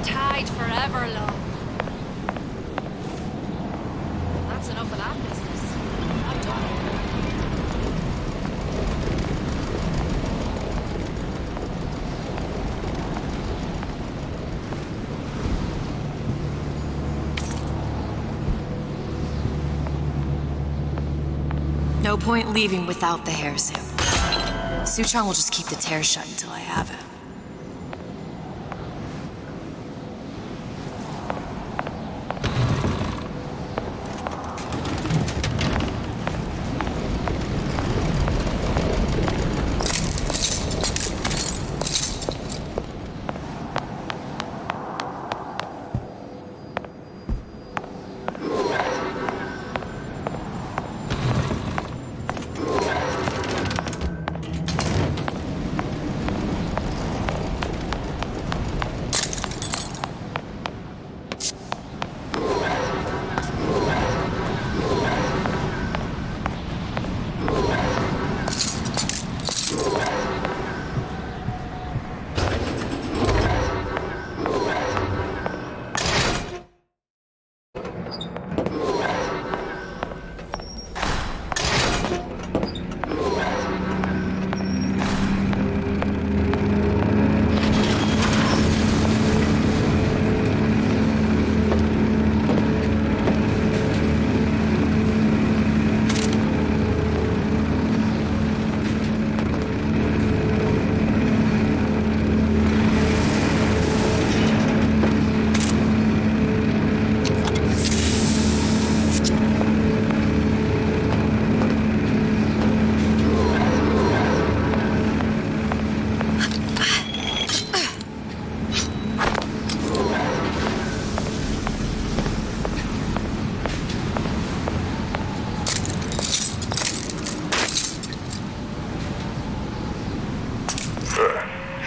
tied forever, love. That's enough of that business. I'm done. No point leaving without the hair sample. Suchong will just keep the tear shut until I have it.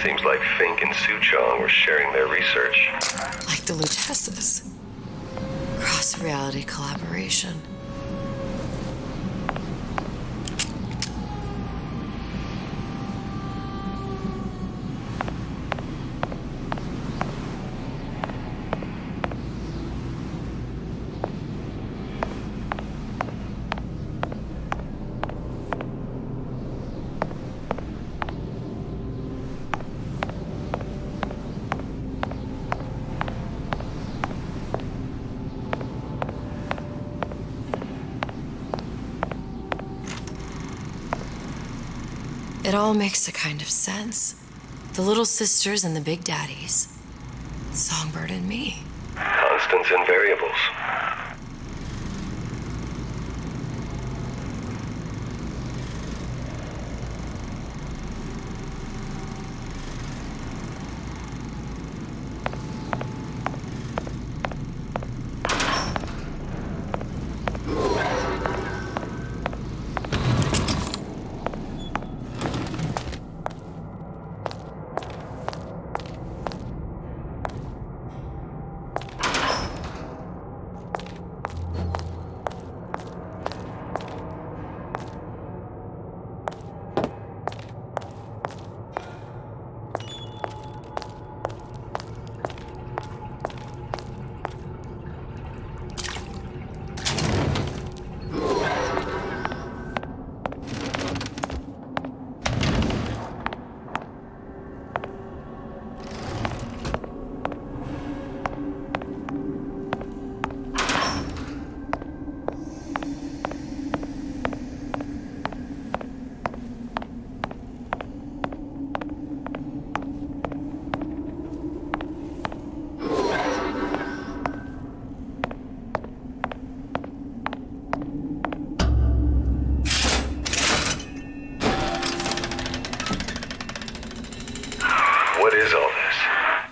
Seems like Fink and Suchong were sharing their research. Like the Luchesses. Cross-reality collaboration. It all makes a kind of sense. The little sisters and the big daddies. Songbird and me. Constants and variables.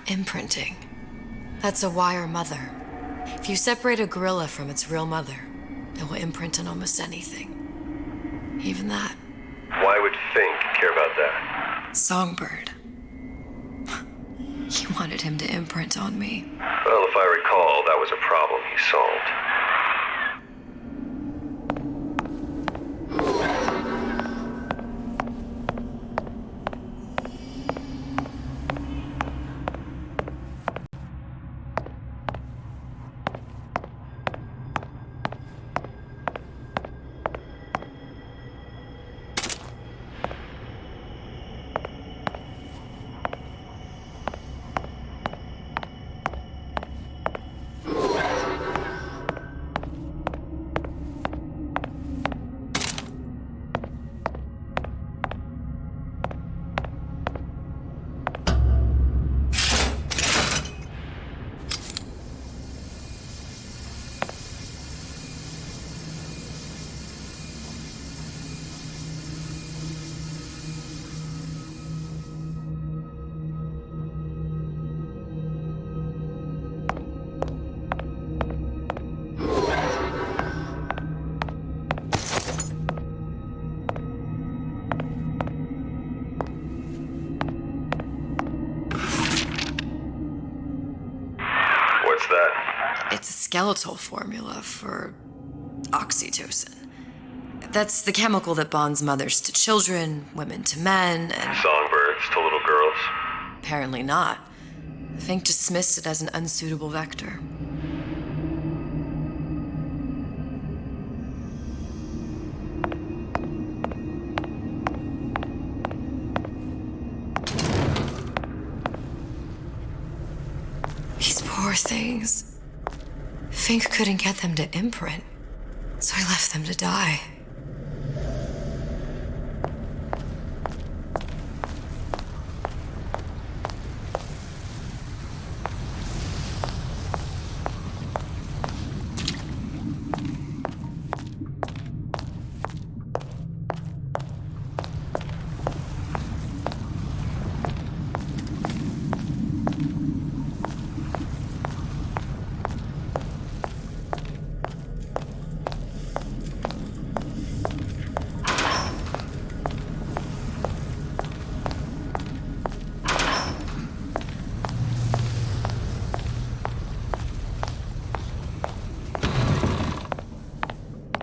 Imprinting. That's a wire mother. If you separate a gorilla from its real mother, it will imprint on almost anything. Even that. Why would Fink care about that? Songbird. He wanted him to imprint on me. Well, if I recall, that was a problem he solved. What's that? It's a skeletal formula for oxytocin. That's the chemical that bonds mothers to children, women to men, and... Songbirds to little girls? Apparently not. Fink dismissed it as an unsuitable vector. These poor things. Fink couldn't get them to imprint, so I left them to die.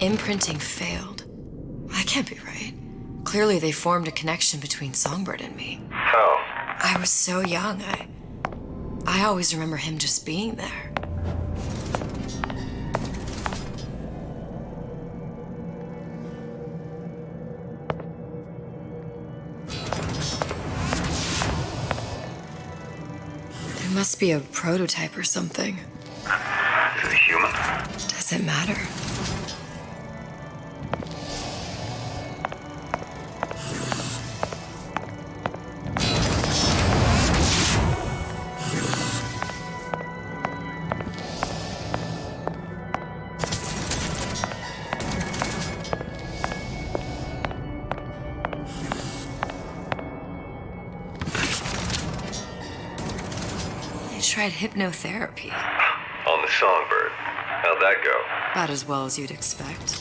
Imprinting failed. That can't be right. Clearly they formed a connection between Songbird and me. How? I was so young, I always remember him just being there. It must be a prototype or something. Is it human? Does it matter? Tried hypnotherapy. On the Songbird. How'd that go? About as well as you'd expect.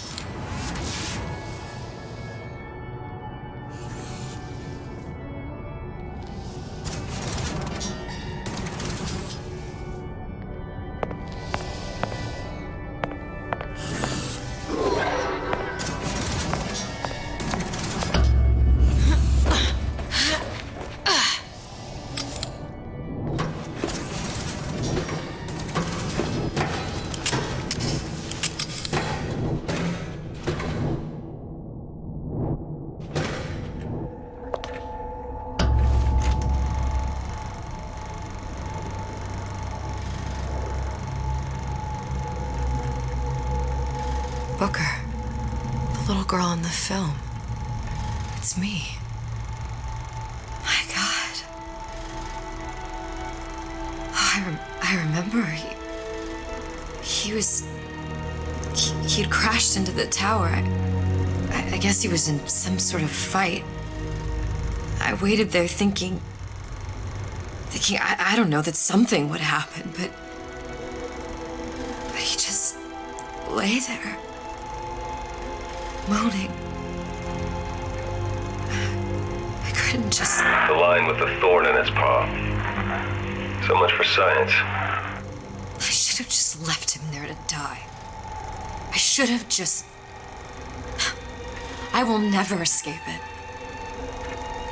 Booker, the little girl in the film. It's me. My God. Oh, I remember he'd crashed into the tower. I guess he was in some sort of fight. I waited there thinking I don't know, that something would happen, but he just lay there. Moaning. I couldn't just... The lion with the thorn in its paw. So much for science. I should have just left him there to die. I should have just... I will never escape it.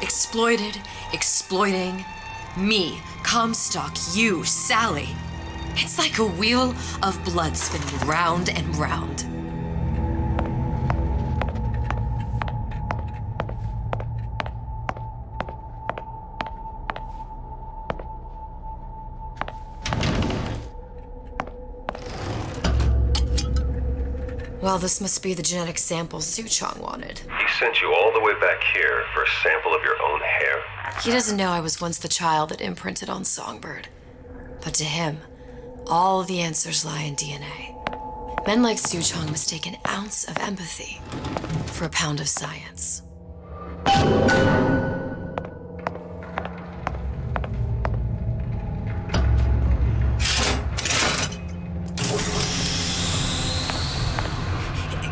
Exploited, exploiting, me, Comstock, you, Sally. It's like a wheel of blood spinning round and round. Well, this must be the genetic sample Suchong wanted. He sent you all the way back here for a sample of your own hair? He doesn't know I was once the child that imprinted on Songbird. But to him, all the answers lie in DNA. Men like Suchong mistake an ounce of empathy for a pound of science.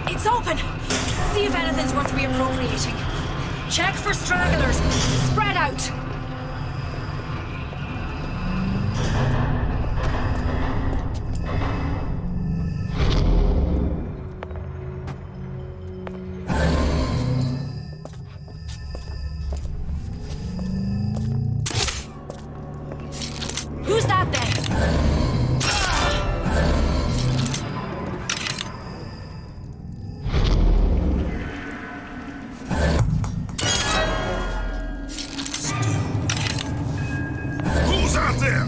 It's open! See if anything's worth reappropriating. Check for stragglers. Spread out. Who's that then? Who's out there?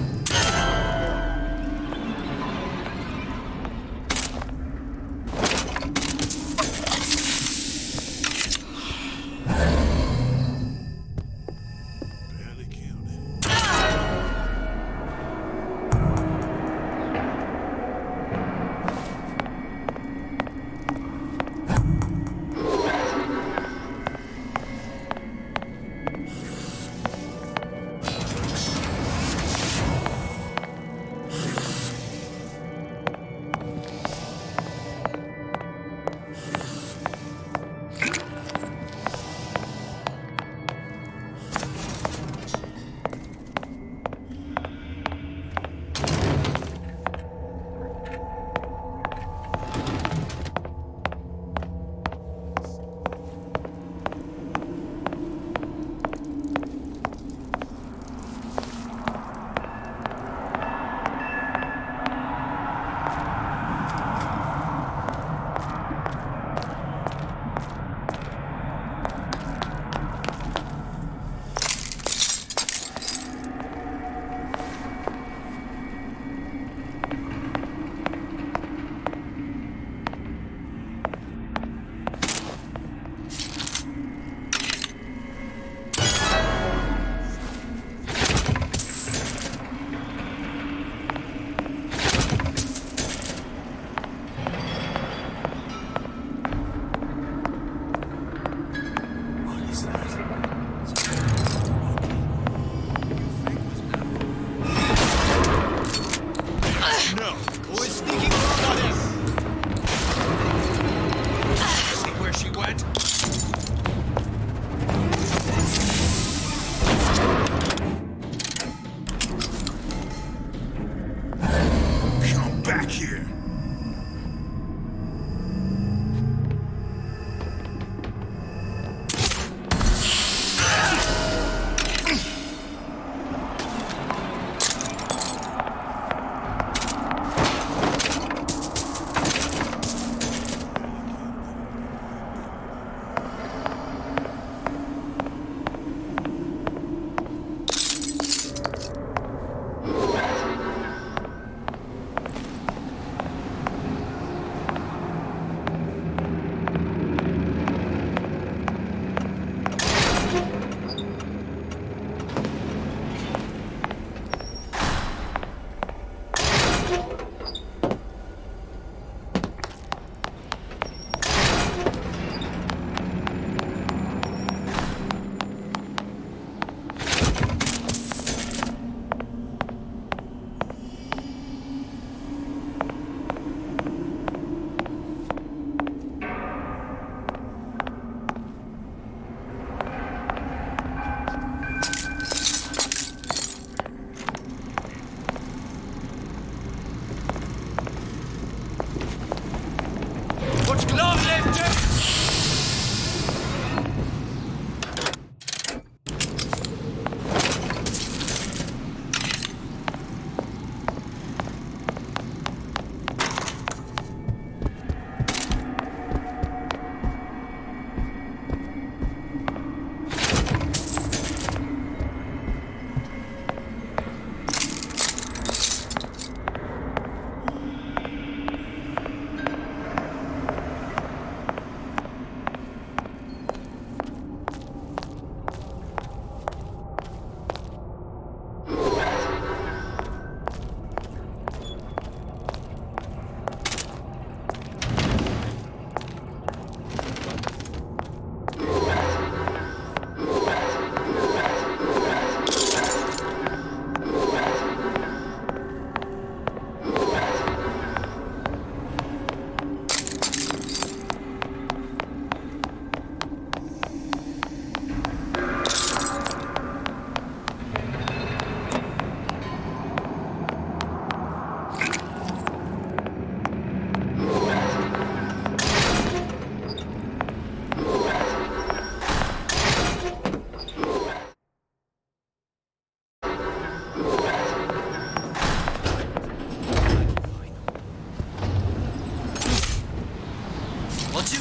Barely killed it.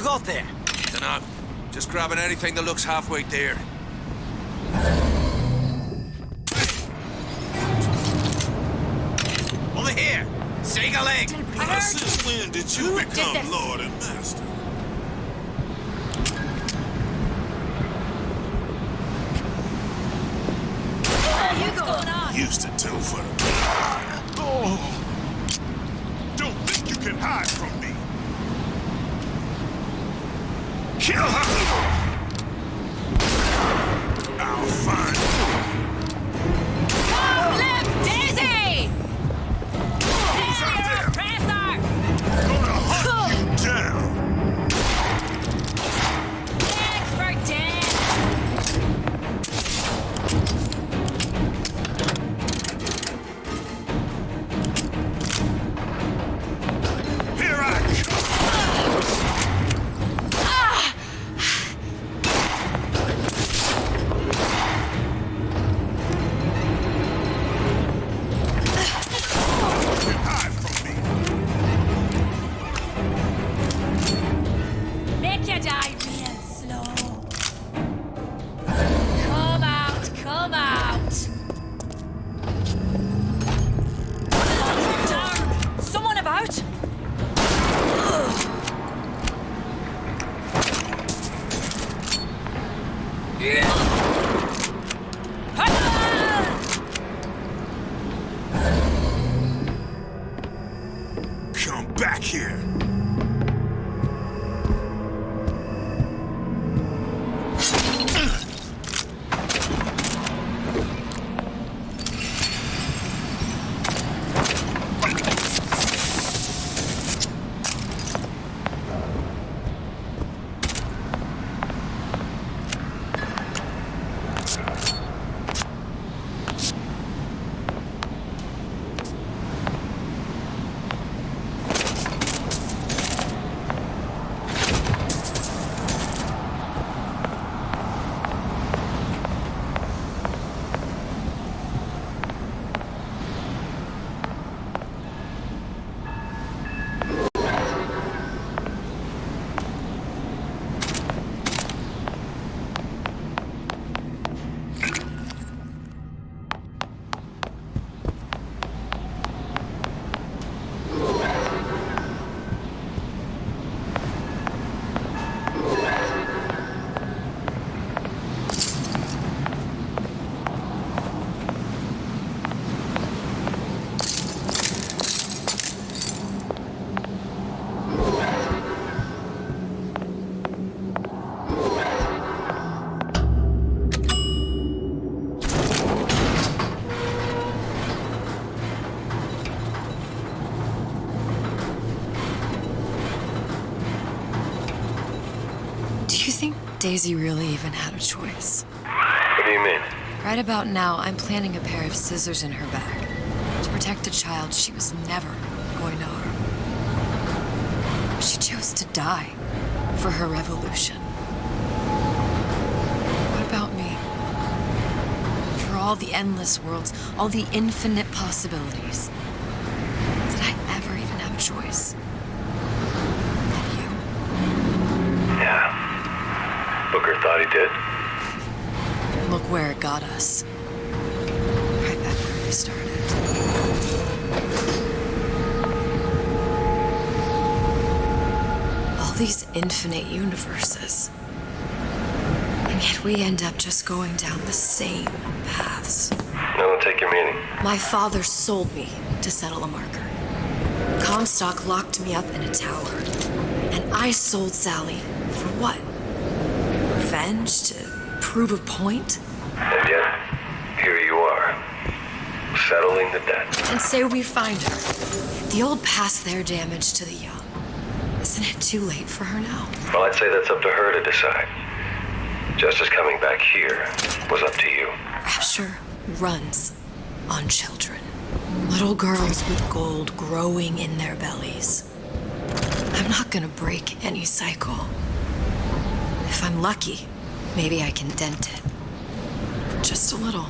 got there? Dunno. Just grabbing anything that looks halfway there. Over here! Shake a leg! Since when did you Who did become this? Lord and Master? What's going on? Used to tell for the... Oh! Don't think you can hide from me! Kill her! I'll find you! Long live Daisy! Who's out there? Oppressor! Gonna hunt you down! Dead for dead! Here I come! You can hide from me! Make you die real slow. Come out, come out. Down. Someone about? Come back here! Daisy really even had a choice. What do you mean? Right about now, I'm planting a pair of scissors in her back to protect a child she was never going to harm. She chose to die for her revolution. What about me? For all the endless worlds, all the infinite possibilities. Did I ever even have a choice? And you? Yeah. Booker thought he did. Look where it got us. Right back where we started. All these infinite universes. And yet we end up just going down the same paths. I don't take your meaning. My father sold me to settle a marker. Comstock locked me up in a tower. And I sold Sally for what? Revenge? To prove a point? And yet, here you are, settling the debt. And say we find her. The old past their damage to the young. Isn't it too late for her now? Well, I'd say that's up to her to decide. Justice coming back here was up to you. Rapture runs on children. Little girls with gold growing in their bellies. I'm not gonna break any cycle. If I'm lucky, maybe I can dent it. Just a little.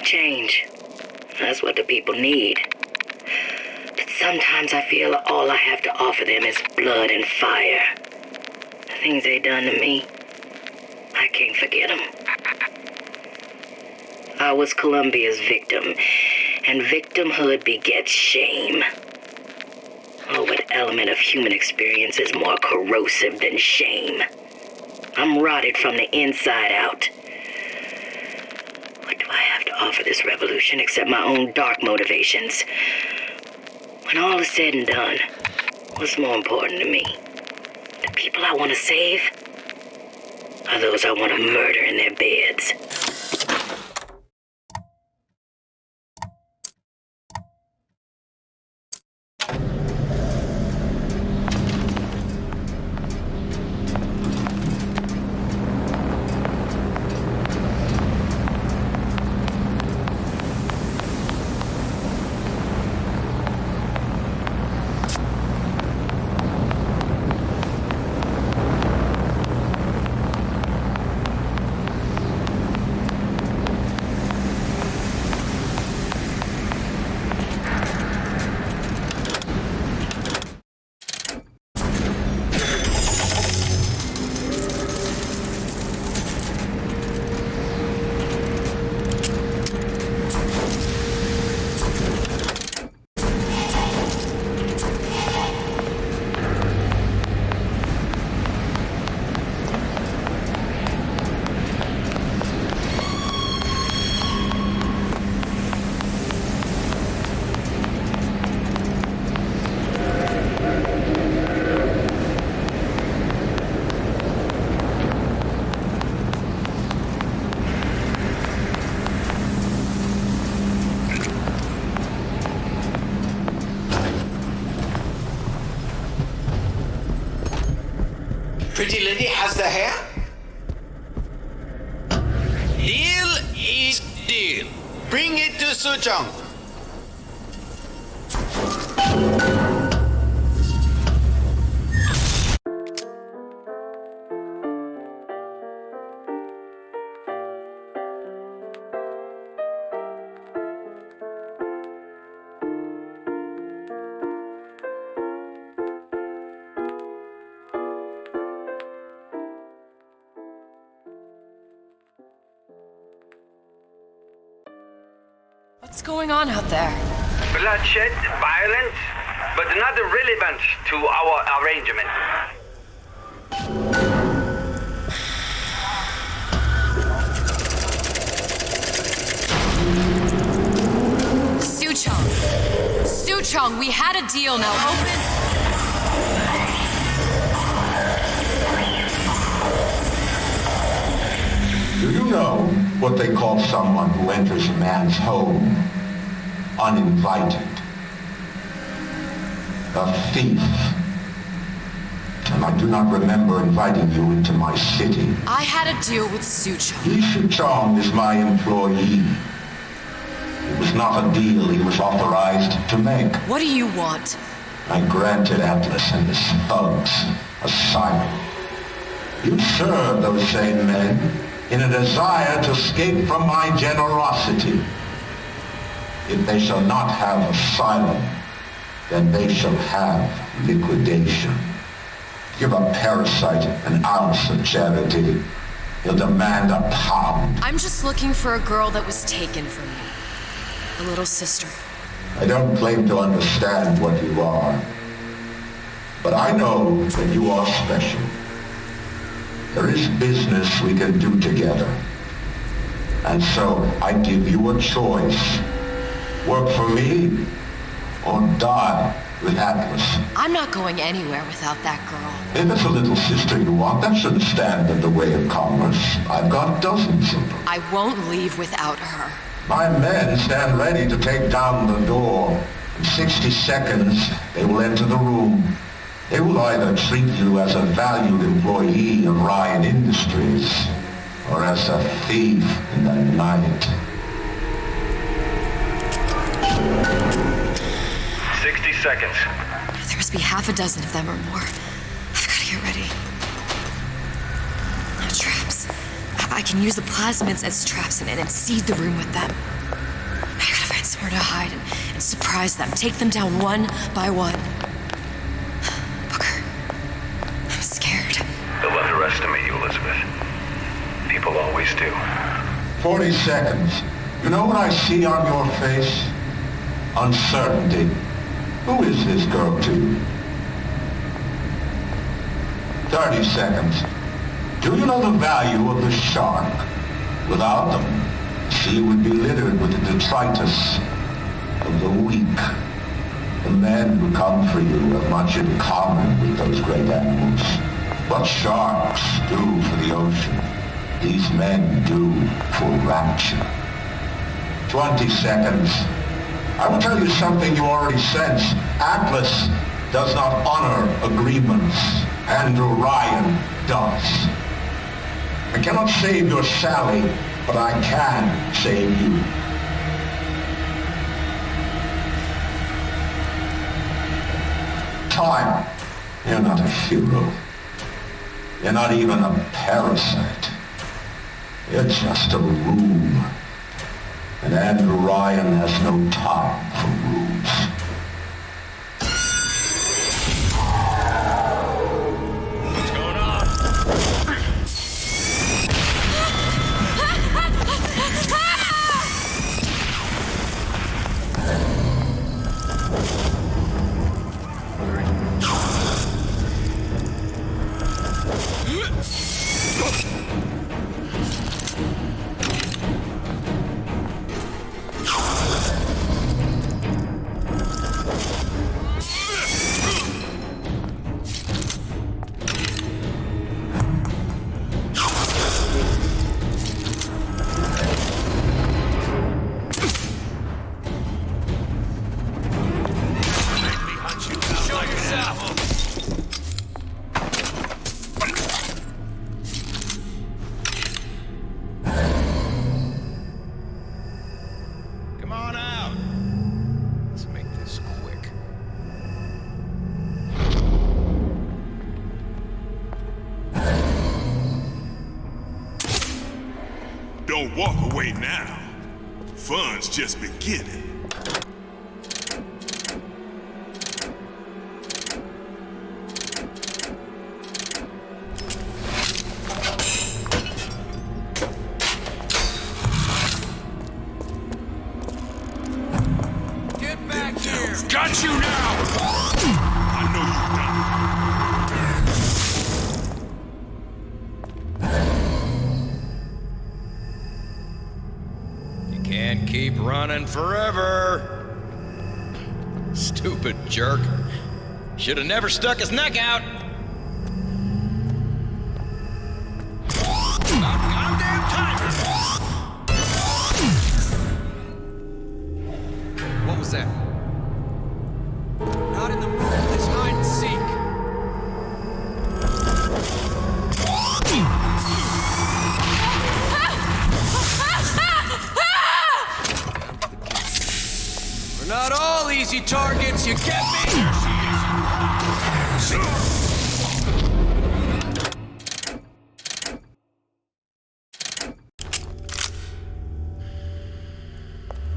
change. That's what the people need. But sometimes I feel all I have to offer them is blood and fire. The things they done to me, I can't forget them. I was Columbia's victim, and victimhood begets shame. Oh, what element of human experience is more corrosive than shame? I'm rotted from the inside out. What do I have to offer this revolution except my own dark motivations? When all is said and done, what's more important to me? The people I want to save? Or those I want to murder in their beds? Pretty lady has the hair? Deal is deal. Bring it to Suchong. What's going on out there? Bloodshed, violence, but not relevant to our arrangement. Suchong! Suchong, we had a deal, now open... Do you know what they call someone who enters a man's home uninvited? A thief. And I do not remember inviting you into my city. I had a deal with Suchong. Suchong is my employee. It was not a deal he was authorized to make. What do you want? I granted Atlas and his thugs asylum. You serve those same men in a desire to escape from my generosity. If they shall not have asylum, then they shall have liquidation. Give a parasite an ounce of charity, he'll demand a pound. I'm just looking for a girl that was taken from me. A little sister. I don't claim to understand what you are, but I know that you are special. There is business we can do together. And so I give you a choice. Work for me or die with Atlas. I'm not going anywhere without that girl. If it's a little sister you want, that shouldn't stand in the way of commerce. I've got dozens of them. I won't leave without her. My men stand ready to take down the door. In 60 seconds, they will enter the room. They will either treat you as a valued employee of Ryan Industries or as a thief in the night. 60 seconds. There must be half a dozen of them or more. I've got to get ready. No traps. I can use the plasmids as traps and seed the room with them. somewhere to hide and surprise them. Take them down one by one. Booker, I'm scared. They'll underestimate you, Elizabeth. People always do. 40 seconds. You know what I see on your face? Uncertainty. Who is this girl to you? 30 seconds. Do you know the value of the shark? Without them, the sea would be littered with the detritus of the weak. The men who come for you have much in common with those great animals. What sharks do for the ocean, these men do for rapture. 20 seconds. I will tell you something you already sense. Atlas does not honor agreements, and Orion does. I cannot save your Sally, but I can save you. Time. You're not a hero. You're not even a parasite. You're just a room. And Orion has no time for rules. What's going on? Don't walk away now. Fun's just beginning. Get back here! Got you now! I know you've done it. Can't keep running forever. Stupid jerk. Should have never stuck his neck out. About goddamn time. What was that? Not in the mood. Let's hide and seek. Not all easy targets, you get me?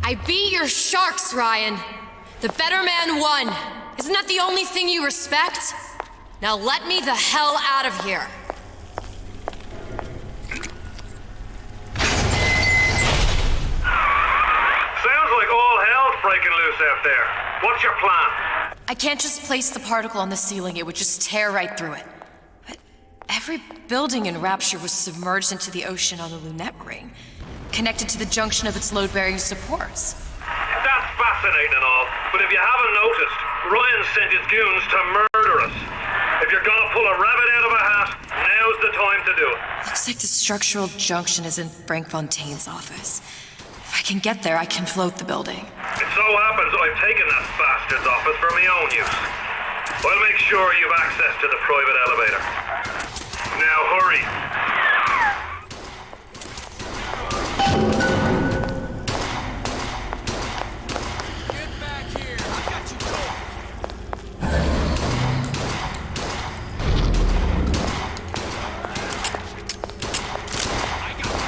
I beat your sharks, Ryan. The better man won. Isn't that the only thing you respect? Now let me the hell out of here. Breaking loose out there. What's your plan? I can't just place the particle on the ceiling, it would just tear right through it. But every building in Rapture was submerged into the ocean on the Lunette ring, connected to the junction of its load-bearing supports. That's fascinating and all, but if you haven't noticed, Ryan sent his goons to murder us. If you're gonna pull a rabbit out of a hat, now's the time to do it. Looks like the structural junction is in Frank Fontaine's office. If I can get there, I can float the building. It so happens I've taken that bastard's office for my own use. I'll make sure you've access to the private elevator. Now hurry. Get back here. I got you covered. I got you.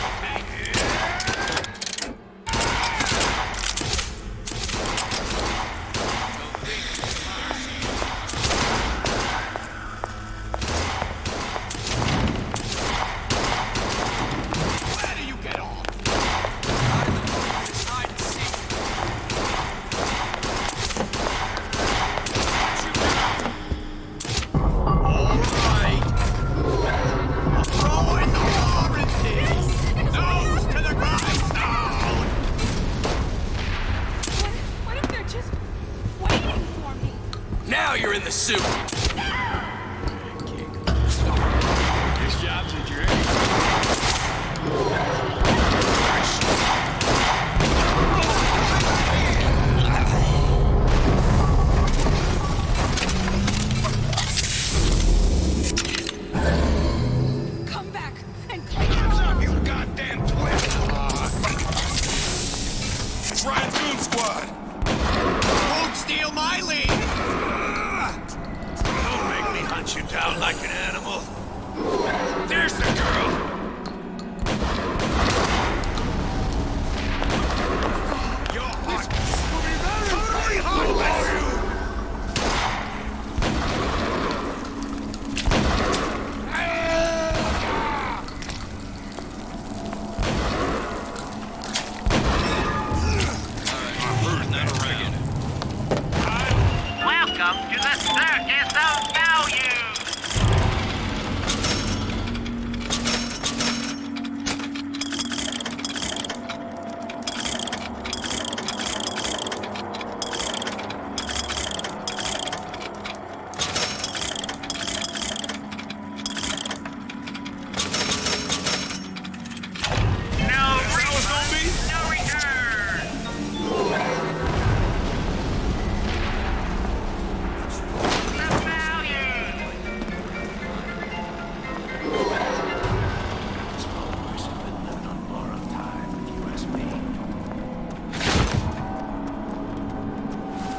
you're in the suit. This job's at your Come back and Hands up, you goddamn twin! It's Ryan's Goon Squad! Won't steal my lead! Don't make me hunt you down like an animal. There's the girl! You're hot! Totally hot for you! Welcome to the circus of value! No refund, no return! The value!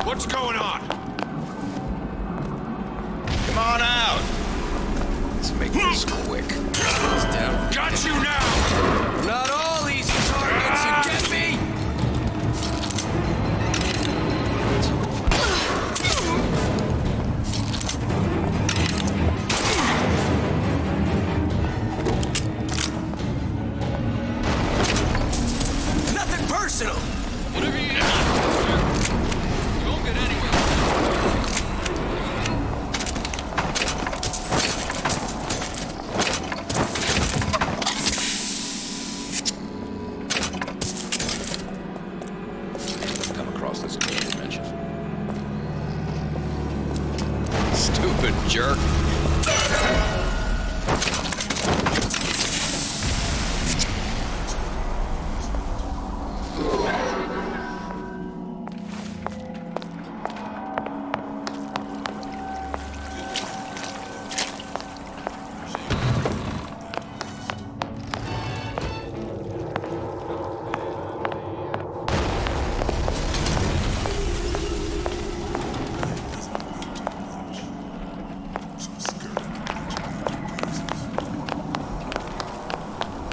What's going on? Come on out. Let's make this quick. It's down. Got you now! Not all easy targets, you get me? Nothing personal. Whatever you do. You won't get anywhere. Come across this dimension. Stupid jerk.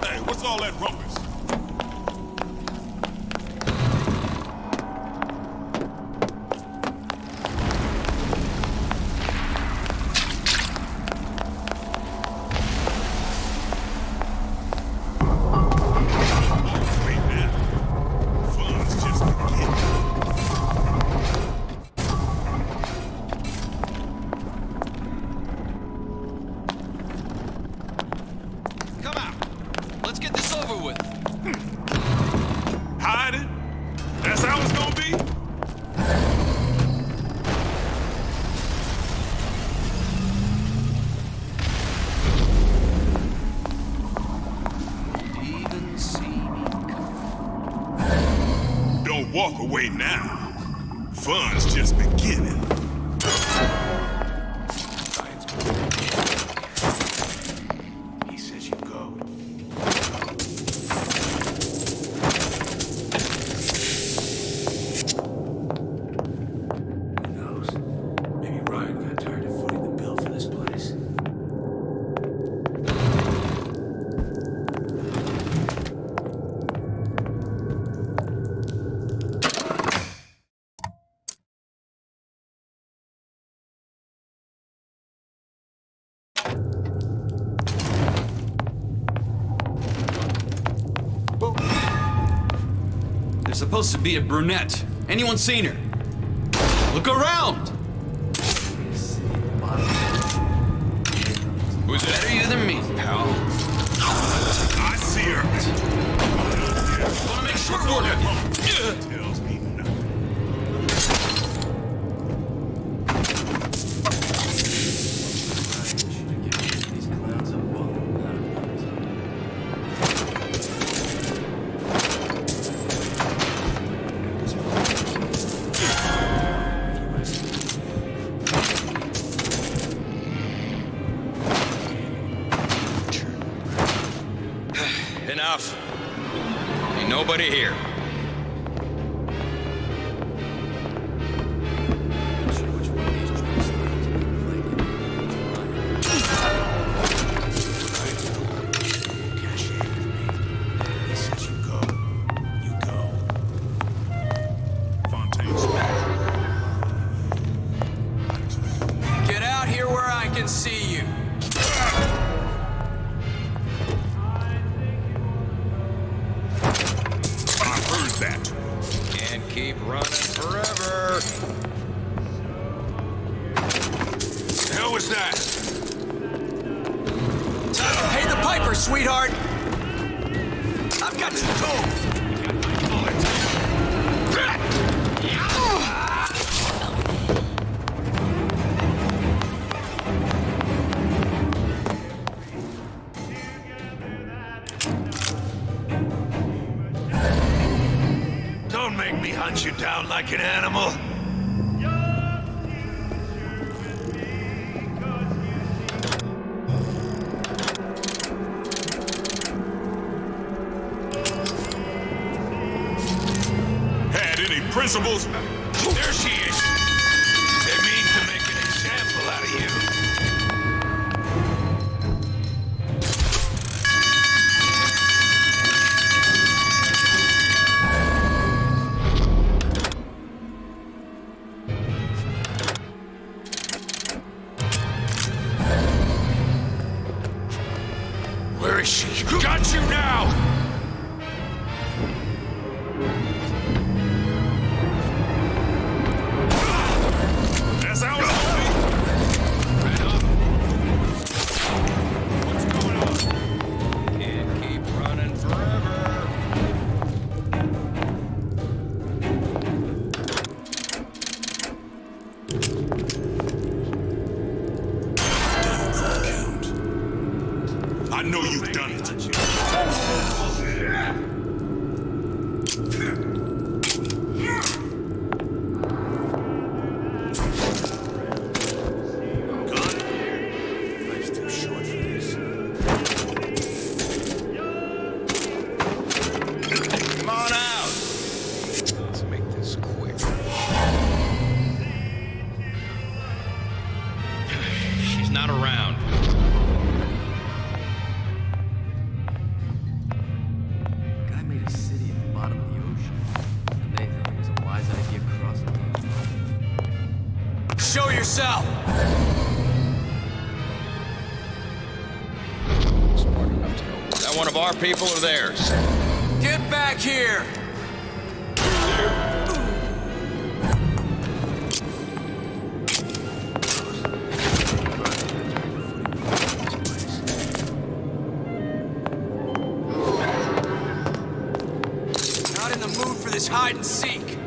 Hey, what's all that rumpus? Wait now. Fun's just beginning. Come out. Let's get this over with. Hide it? That's how it's gonna be? Even see me Don't walk away now. Fun's just beginning. He says you go. Who knows? Maybe Ryan got tired of footing the bill for this place. There's supposed to be a brunette. Anyone seen her? Look around! Who's better you than me, pal? I see her. Wanna make short work of you? Tells me nothing. Nobody here. Get out here where I can see you. That. Can't keep running forever. The hell was that? Time to pay the piper, sweetheart. I've got you cold. Don't make me hunt you down like an animal. Had any principles? There she is. They mean to make an example out of you. Where is she? Got you now! That's how it's gonna be. Right up. What's going on? Can't keep running forever. I know you've done it. Life's too short for this. Come on out. Let's make this quick. She's not around. Guy made a city at the bottom of the ocean, and they thought it was a wise idea crossing it. Show yourself. Smart enough to know. Is that one of our people or theirs? Get back here. Not in the mood for this hide and seek.